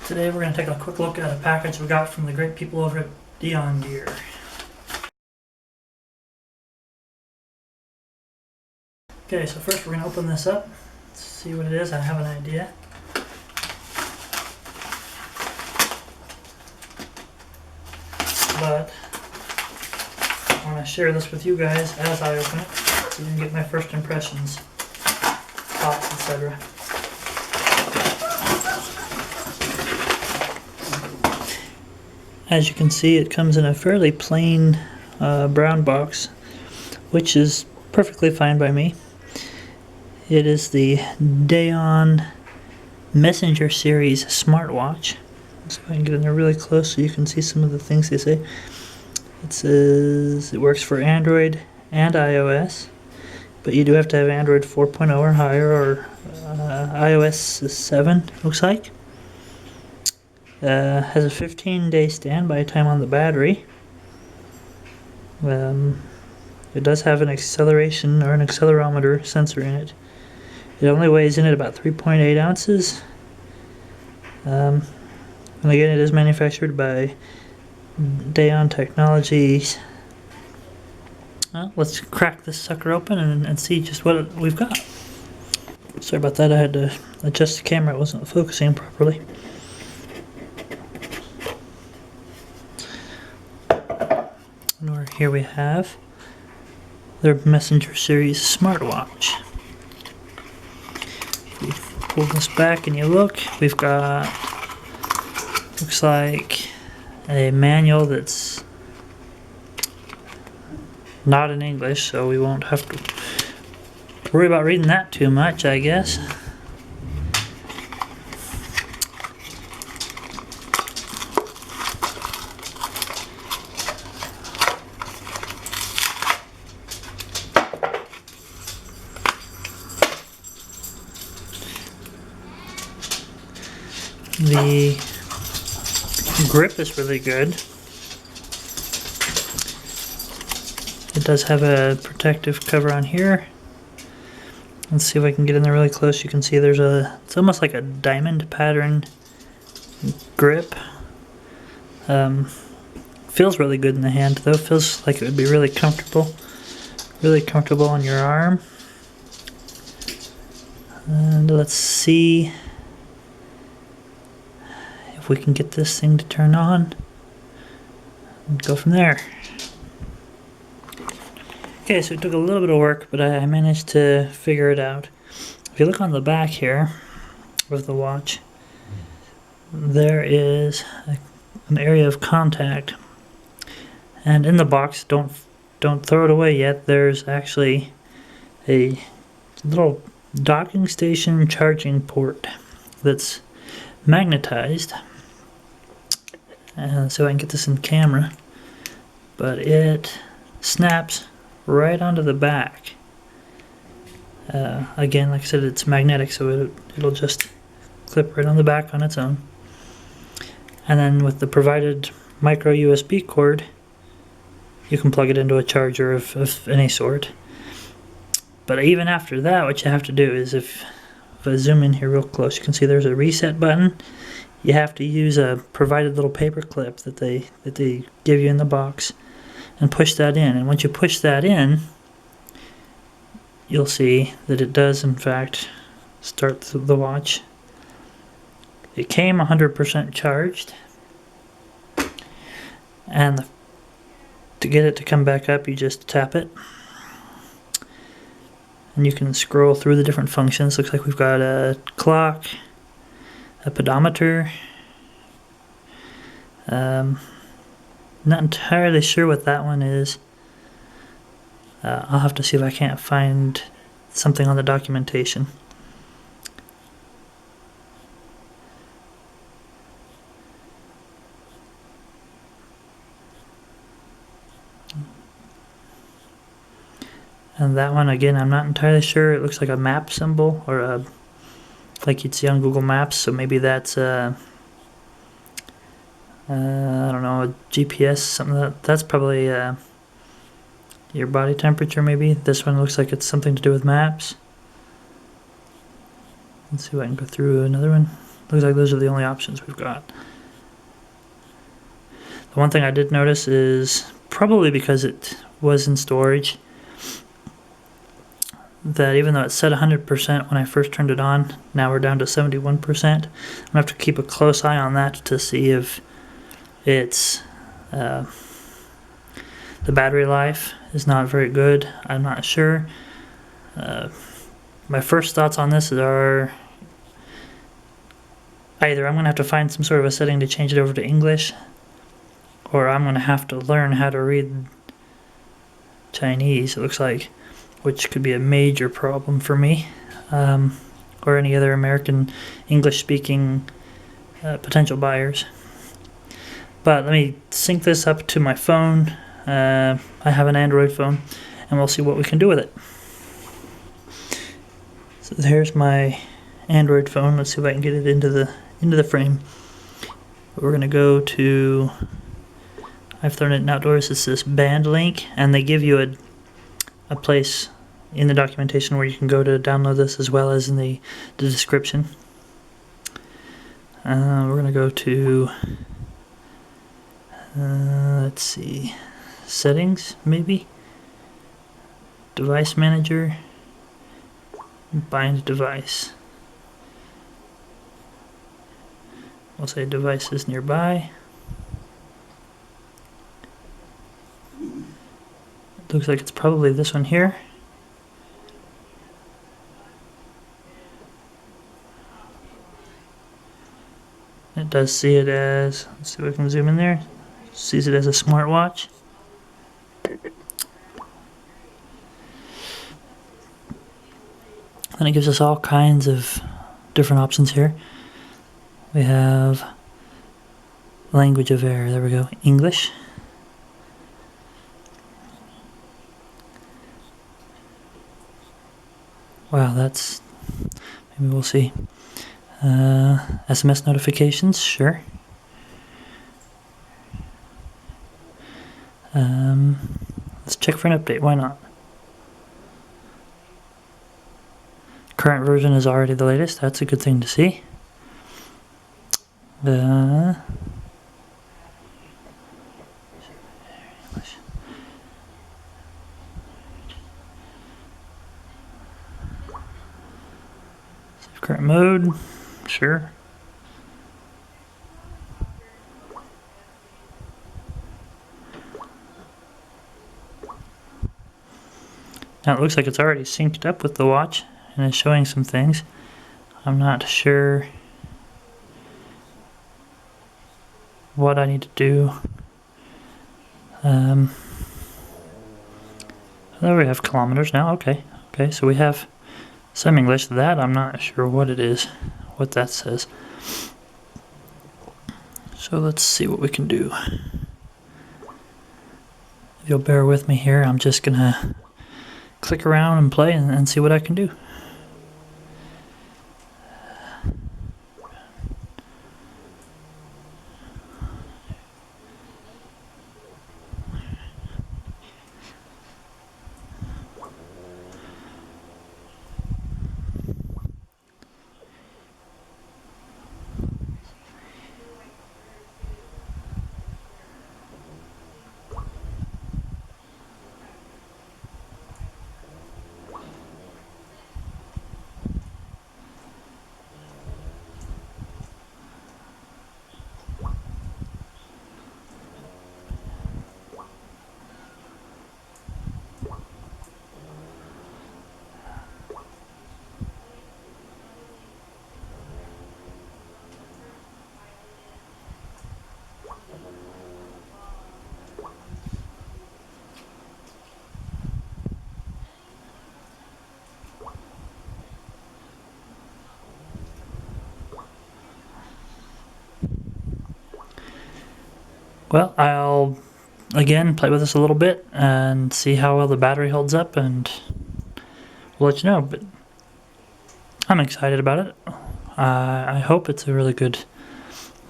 Today we're going to take a quick look at a package we got from the great people over at Daeon Gear. Okay, so first we're going to open this up, see what it is. I have an idea. But I want to share this with you guys as I open it, so you can get my first impressions, thoughts, etc. As you can see, it comes in a fairly plain brown box, which is perfectly fine by me. It is the Daeon Messenger series smartwatch. So I can get in there really close so you can see some of the things they say. It says it works for Android and iOS, but you do have to have Android 4.0 or higher, or iOS 7, looks like. Has a 15-day standby time on the battery. It does have an acceleration or an accelerometer sensor in it. It only weighs in at about 3.8 ounces. And again, it is manufactured by Daeon Technologies. Well, let's crack this sucker open and see just what we've got. Sorry about that, I had to adjust the camera, it wasn't focusing properly. And here we have their Messenger series smartwatch. If you pull this back and you look, we've got, looks like a manual that's not in English, so we won't have to worry about reading that too much, I guess. The grip is really good. It does have a protective cover on here. Let's see if I can get in there really close. You can see there's it's almost like a diamond pattern grip. Feels really good in the hand though. Feels like it would be really comfortable on your arm. And let's see if we can get this thing to turn on and go from there. Okay, so it took a little bit of work, but I managed to figure it out. If you look on the back here of the watch, there is an area of contact, and in the box, don't throw it away yet, there's actually a little docking station charging port that's magnetized. So I can get this in camera, but it snaps right onto the back. Again, like I said, it's magnetic, so it'll just clip right on the back on its own. And then with the provided micro USB cord, you can plug it into a charger of any sort. But even after that, what you have to do is, if I zoom in here real close, you can see there's a reset button. You have to use a provided little paper clip that they give you in the box and push that in. And once you push that in, you'll see that it does in fact start the watch. It came 100% charged, and to get it to come back up, you just tap it. And you can scroll through the different functions. Looks like we've got a clock, a pedometer. Not entirely sure what that one is. I'll have to see if I can't find something on the documentation. And that one, again, I'm not entirely sure. It looks like a map symbol, or like you'd see on Google Maps, so maybe that's I don't know, a GPS, something that's probably your body temperature maybe. This one looks like it's something to do with maps. Let's see if I can go through another one. looks like those are the only options we've got. The one thing I did notice is, probably because it was in storage, that even though it said 100% when I first turned it on, now we're down to 71%. I'm going to have to keep a close eye on that to see if it's the battery life is not very good. I'm not sure. My first thoughts on this are either I'm going to have to find some sort of a setting to change it over to English, or I'm going to have to learn how to read Chinese, it looks like, which could be a major problem for me, or any other American English-speaking potential buyers. But let me sync this up to my phone. I have an Android phone, and we'll see what we can do with it. So here's my Android phone. Let's see if I can get it into the frame. We're gonna go to, I've thrown it outdoors. It's this band link, and they give you a place in the documentation where you can go to download this, as well as in the description. We're gonna go to let's see, settings, maybe, device manager, bind device. We'll say devices nearby. It looks like it's probably this one here. It does see it as, let's see if I can zoom in there, sees it as a smartwatch. Then it gives us all kinds of different options here. We have language of error, there we go, English. Wow, that's, maybe we'll see. SMS notifications, sure. Let's check for an update, why not? Current version is already the latest, that's a good thing to see. Save current mode, sure. Now it looks like it's already synced up with the watch and it's showing some things. I'm not sure what I need to do. There we have kilometers now, okay, so we have some English. That I'm not sure what it is, what that says. So let's see what we can do. If you'll bear with me here, I'm just gonna click around and play and see what I can do. Well, I'll again play with this a little bit and see how well the battery holds up, and we'll let you know. But I'm excited about it. I hope it's a really good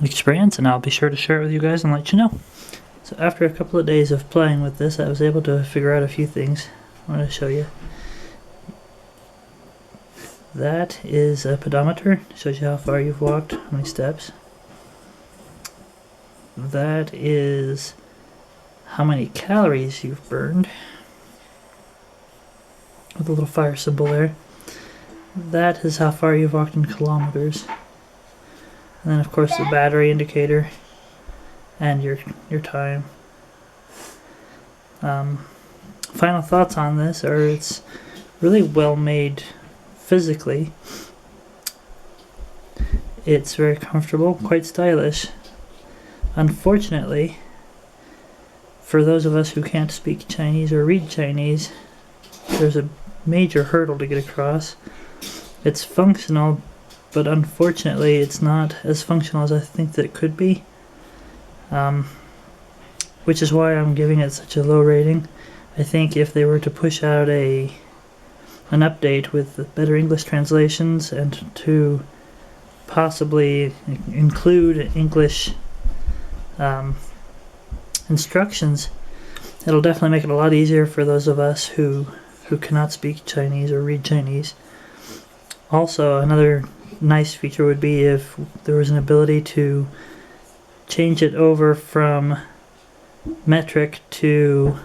experience, and I'll be sure to share it with you guys and let you know. So after a couple of days of playing with this, I was able to figure out a few things I want to show you. That is a pedometer. Shows you how far you've walked, how many steps. That is how many calories you've burned, with a little fire symbol there. That is how far you've walked in kilometers. And then of course the battery indicator and your time. Final thoughts on this are it's really well made physically. It's very comfortable, quite stylish. Unfortunately, for those of us who can't speak Chinese or read Chinese, there's a major hurdle to get across. It's functional, but unfortunately it's not as functional as I think that it could be. Which is why I'm giving it such a low rating. I think if they were to push out an update with better English translations and to possibly include English instructions, it'll definitely make it a lot easier for those of us who cannot speak Chinese or read Chinese. Also, another nice feature would be if there was an ability to change it over from metric to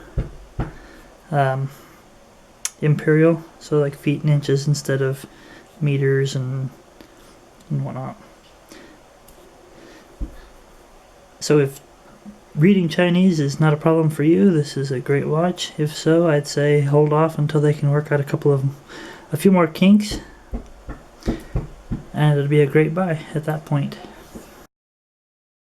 imperial, so like feet and inches instead of meters and whatnot. So if reading Chinese is not a problem for you, this is a great watch. If so, I'd say hold off until they can work out a few more kinks, and it'll be a great buy at that point.